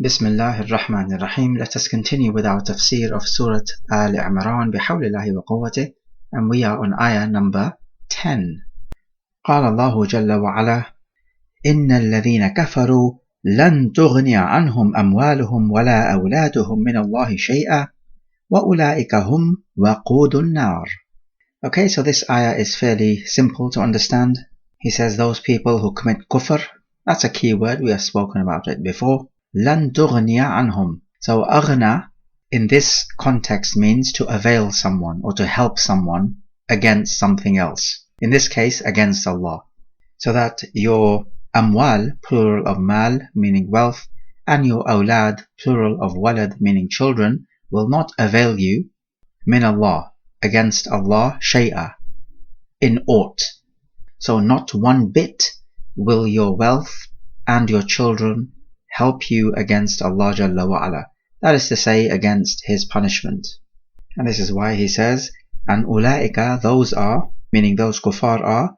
Bismillahir Rahmanir Rahim. Let us continue with our tafsir of Surah Aal-Imraan bihawlillahi wa quwwatih, and we are on ayah number 10. قال الله جل وعلا إن الذين كفروا لن تغني عنهم أموالهم ولا أولادهم من الله شيئا وأولئك هم وقود النار. Okay, so this ayah is fairly simple to understand. He says those people who commit kufr, that's a key word, we have spoken about it before. لن تغني عنهم. So aghna in this context means to avail someone or to help someone against something else. In this case, against Allah. So that your amwal, plural of mal, meaning wealth, and your awlad, plural of walad, meaning children, will not avail you min Allah, against Allah, shay'a, in aught. So not one bit will your wealth and your children help you against Allah Jalla wa Ala. That is to say, against His punishment. And this is why He says, and ulaika, those are, meaning those kuffar are,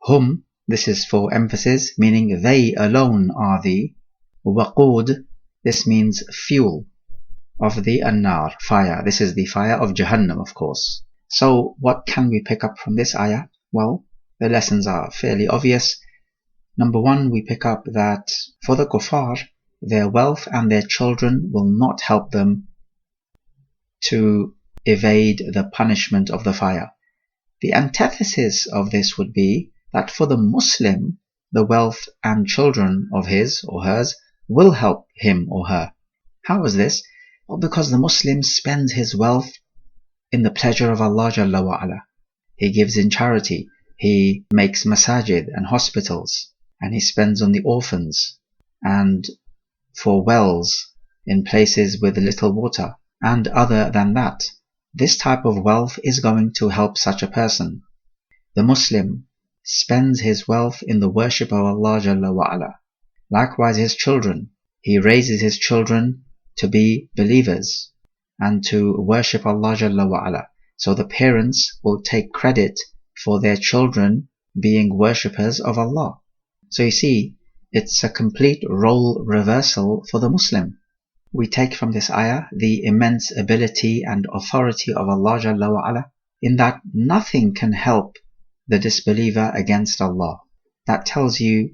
hum, this is for emphasis, meaning they alone are the waqud, this means fuel of the annar, fire. This is the fire of Jahannam, of course. So what can we pick up from this ayah? Well, the lessons are fairly obvious. Number one, we pick up that for the kuffar, their wealth and their children will not help them to evade the punishment of the fire. The antithesis of this would be that for the Muslim, the wealth and children of his or hers will help him or her. How is this? Well, because the Muslim spends his wealth in the pleasure of Allah Jalla wa Ala. He gives in charity, he makes masajid and hospitals, and he spends on the orphans and for wells in places with little water. And other than that, this type of wealth is going to help such a person. The Muslim spends his wealth in the worship of Allah Jalla wa Ala. Likewise his children. He raises his children to be believers and to worship Allah Jalla wa Ala. So the parents will take credit for their children being worshippers of Allah. So you see, it's a complete role reversal for the Muslim. We take from this ayah the immense ability and authority of Allah Jalla wa Ala, in that nothing can help the disbeliever against Allah. That tells you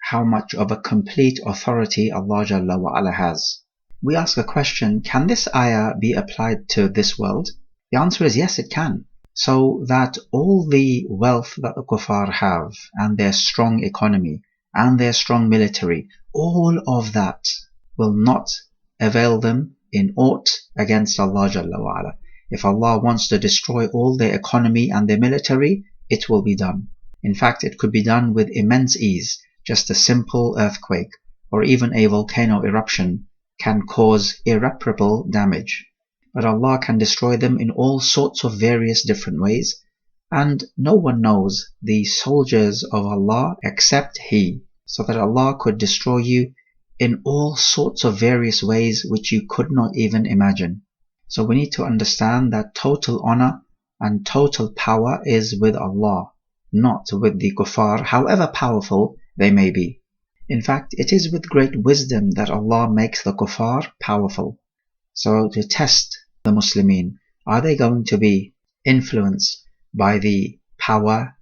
how much of a complete authority Allah Jalla wa Ala has. We ask a question, can this ayah be applied to this world? The answer is yes, it can. So that all the wealth that the kuffar have, and their strong economy, and their strong military, all of that will not avail them in aught against Allah Jalla wa Ala. If Allah wants to destroy all their economy and their military, it will be done. In fact, it could be done with immense ease. Just a simple earthquake or even a volcano eruption can cause irreparable damage. But Allah can destroy them in all sorts of various different ways, and no one knows the soldiers of Allah except He, so that Allah could destroy you in all sorts of various ways which you could not even imagine. So we need to understand that total honor and total power is with Allah, not with the kuffar, however powerful they may be. In fact, it is with great wisdom that Allah makes the kuffar powerful. So to test the Muslimin, are they going to be influenced by the power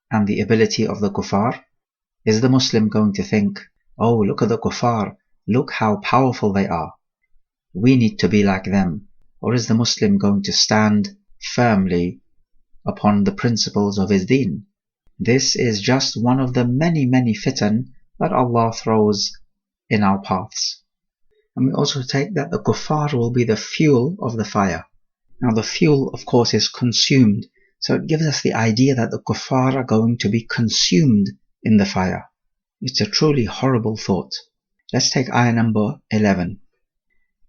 and the ability of the kuffar? Is the Muslim going to think, oh, look at the kuffar, look how powerful they are, we need to be like them? Or is the Muslim going to stand firmly upon the principles of his deen? This is just one of the many fitan that Allah throws in our paths. And we also take that the kuffar will be the fuel of the fire. Now the fuel, of course, is consumed, so it gives us the idea that the kuffar are going to be consumed in the fire. It's a truly horrible thought. Let's take ayah number 11.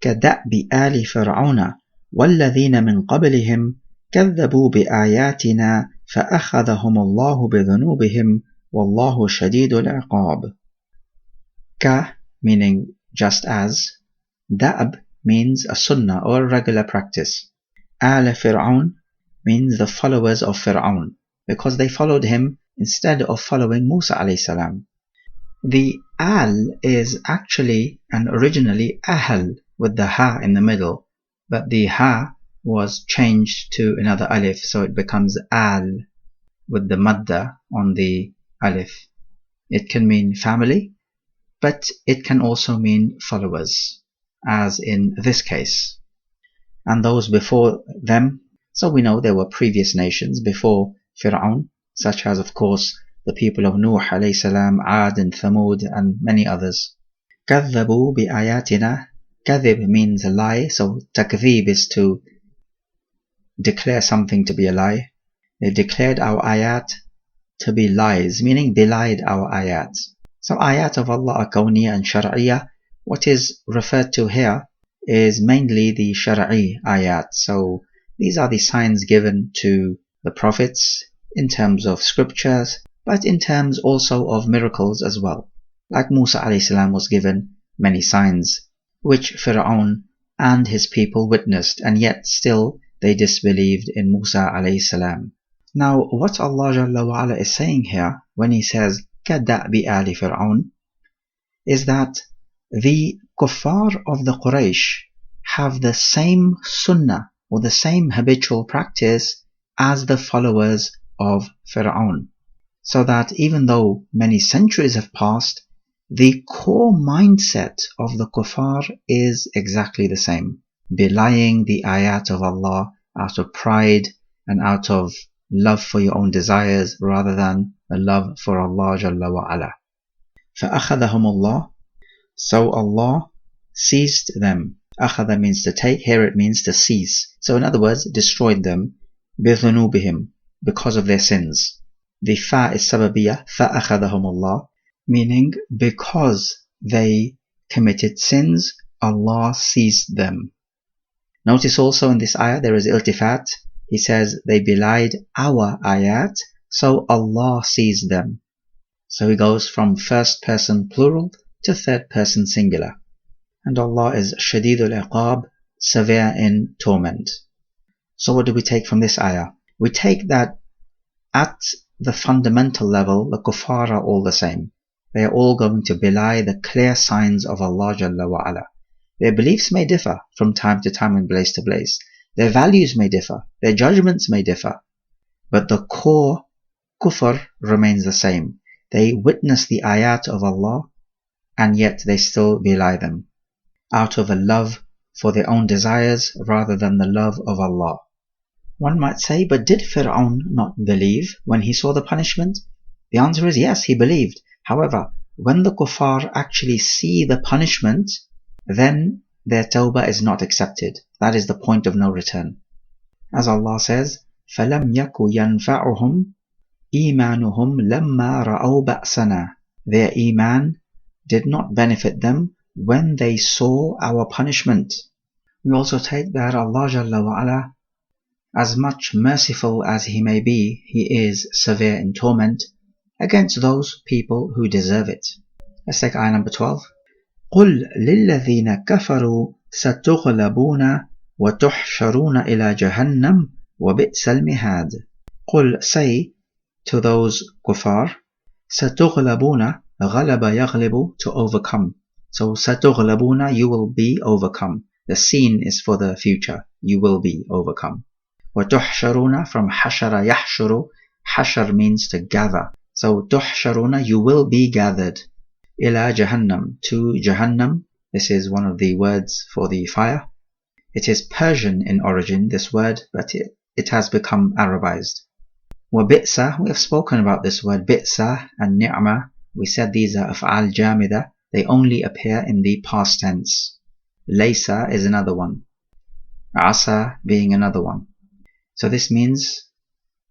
كَدَأْبِ آلِ فِرْعَوْنَ وَالَّذِينَ مِنْ قَبْلِهِمْ كَذَّبُوا بِآيَاتِنَا فَأَخَذَهُمُ اللَّهُ بِذُنُوبِهِمْ وَاللَّهُ شَدِيدُ الْعِقَابِ. Ka meaning just as, Da'ab means a sunnah or a regular practice. Al Fir'aun means the followers of Fir'aun, because they followed him instead of following Musa alayhi salam. The al is actually and originally ahl with the ha in the middle, but the ha was changed to another alif, so it becomes al with the madda on the alif. It can mean family, but it can also mean followers, as in this case. And those before them, so we know there were previous nations before Fir'aun, such as of course the people of Nuh alayhi salam, Ad and Thamud and many others. كذبوا بآياتنا. Kadhib means a lie, so takdhib is to declare something to be a lie. They declared our ayat to be lies, meaning belied our ayat. So ayat of Allah are kawniyya and shar'iyya. What is referred to here is mainly the shar'i ayat. So these are the signs given to the prophets in terms of scriptures, but in terms also of miracles as well. Like Musa alayhi salam was given many signs, which Fir'aun and his people witnessed, and yet still they disbelieved in Musa alayhi salam. Now what Allah Jalla wa Ala is saying here when he says كَدَّأْبِ آلِ Fir'aun is that the kuffar of the Quraysh have the same sunnah or the same habitual practice as the followers of Fir'aun. So that even though many centuries have passed, the core mindset of the kuffar is exactly the same. Belying the ayat of Allah out of pride and out of love for your own desires rather than a love for Allah Jalla wa Ala. فَأَخَذَهُمُ اللَّهُ. So Allah seized them. أخذ means to take, here it means to seize. So in other words, destroyed them. بِذُنُوبِهِمْ, because of their sins. The fa is sababiyah, فَأَخَذَهُمُ اللَّهُ, meaning because they committed sins, Allah seized them. Notice also in this ayah there is iltifat. He says they belied our ayat, so Allah seized them. So he goes from first person plural to third person singular. And Allah is shadidul iqab, severe in torment. So what do we take from this ayah? We take that at the fundamental level, the kuffar are all the same. They are all going to belie the clear signs of Allah Jalla wa Ala. Their beliefs may differ from time to time and place to place. Their values may differ. Their judgments may differ. But the core kufr remains the same. They witness the ayat of Allah and yet they still belie them, out of a love for their own desires rather than the love of Allah. One might say, but did Fir'aun not believe when he saw the punishment? The answer is yes, he believed. However, when the kuffar actually see the punishment, then their tawbah is not accepted. That is the point of no return. As Allah says, فَلَمْ يَكُ يَنْفَعُهُمْ إِيمَانُهُمْ لَمَّا رَأَوْا بَأْسَنَا. Their iman did not benefit them when they saw our punishment. We also take that Allah Jalla wa Ala, as much merciful as He may be, He is severe in torment against those people who deserve it. Let's take ayah number 12. قُلْ لِلَّذِينَ كَفَرُوا سَتُغْلَبُونَ وَتُحْشَرُونَ إِلَى جَهَنَّمَ وَبِئْسَ الْمِهَادُ. قُلْ, say to those kuffar, سَتُغْلَبُونَ, غَلَبَ يَغْلِبُ, to overcome. So سَتُغْلَبُونَ, you will be overcome. The scene is for the future. You will be overcome. وَتُحْشَرُونَ, from حَشَرَ يَحْشُرُ. Hashar means to gather. So تُحْشَرُونَ, you will be gathered. إِلَى Jahannam, to Jahannam. This is one of the words for the fire. It is Persian in origin, this word, but it has become Arabized. وَبِئْسَ, we have spoken about this word bi'sa and ni'ma. We said these are af'al jamida. They only appear in the past tense. Laysa is another one. Asa being another one. So this means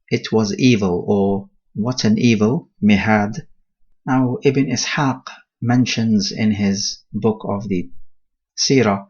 it was evil, or what an evil, mihad. Now Ibn Ishaq mentions in his book of the Seerah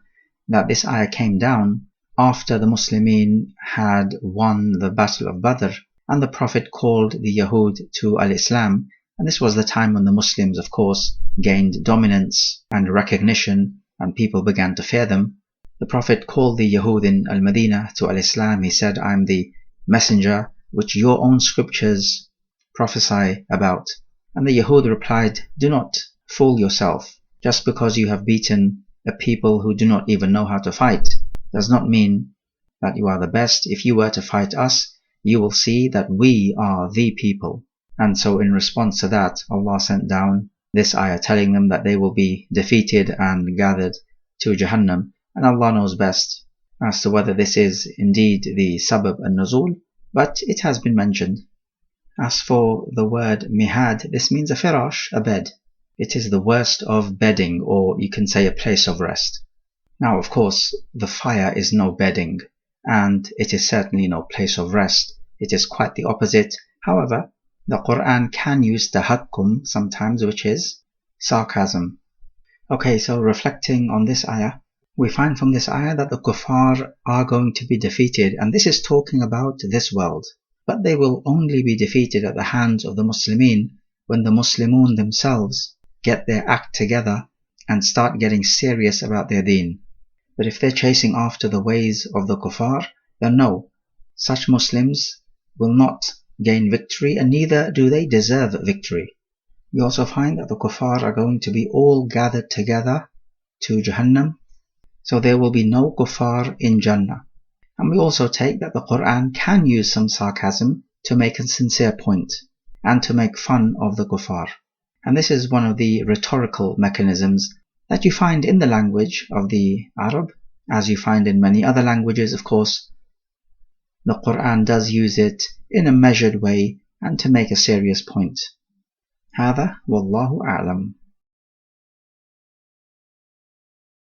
that this ayah came down after the Muslimin had won the Battle of Badr, and the Prophet called the Yahud to al-Islam, and this was the time when the Muslims, of course, gained dominance and recognition, and people began to fear them. The Prophet called the Yahud in al-Madinah to al-Islam. He said, I am the messenger which your own scriptures prophesy about. And the Yahud replied, do not fool yourself. Just because you have beaten a people who do not even know how to fight does not mean that you are the best. If you were to fight us, you will see that we are the people. And so in response to that, Allah sent down this ayah telling them that they will be defeated and gathered to Jahannam, and Allah knows best as to whether this is indeed the sabab an-nuzul, but it has been mentioned. As for the word mihad, this means a firash, a bed. It is the worst of bedding, or you can say a place of rest. Now, of course, the fire is no bedding, and it is certainly no place of rest. It is quite the opposite. However, the Quran can use tahakkum sometimes, which is sarcasm. Okay, so reflecting on this ayah, we find from this ayah that the kuffar are going to be defeated, and this is talking about this world. But they will only be defeated at the hands of the Muslimin when the Muslimun themselves get their act together and start getting serious about their deen. But if they're chasing after the ways of the kuffar, then no, such Muslims will not gain victory, and neither do they deserve victory. We also find that the kuffar are going to be all gathered together to Jahannam, so there will be no kuffar in Jannah. And we also take that the Quran can use some sarcasm to make a sincere point and to make fun of the kuffar. And this is one of the rhetorical mechanisms that you find in the language of the Arab, as you find in many other languages. Of course, the Quran does use it in a measured way and to make a serious point. هذا والله أعلم.